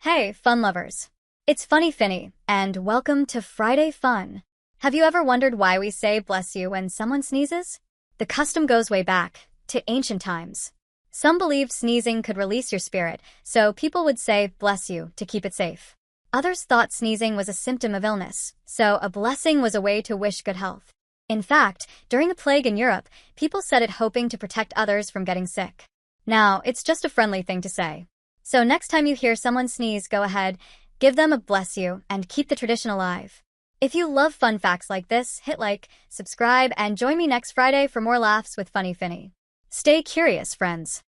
Hey, fun lovers. It's Funny Finny, and welcome to Friday Fun. Have you ever wondered why we say bless you when someone sneezes? The custom goes way back, to ancient times. Some believed sneezing could release your spirit, so people would say bless you to keep it safe. Others thought sneezing was a symptom of illness, so a blessing was a way to wish good health. In fact, during the plague in Europe, people said it hoping to protect others from getting sick. Now, it's just a friendly thing to say. So next time you hear someone sneeze, go ahead, give them a bless you, and keep the tradition alive. If you love fun facts like this, hit like, subscribe, and join me next Friday for more laughs with Funny Finny. Stay curious, friends.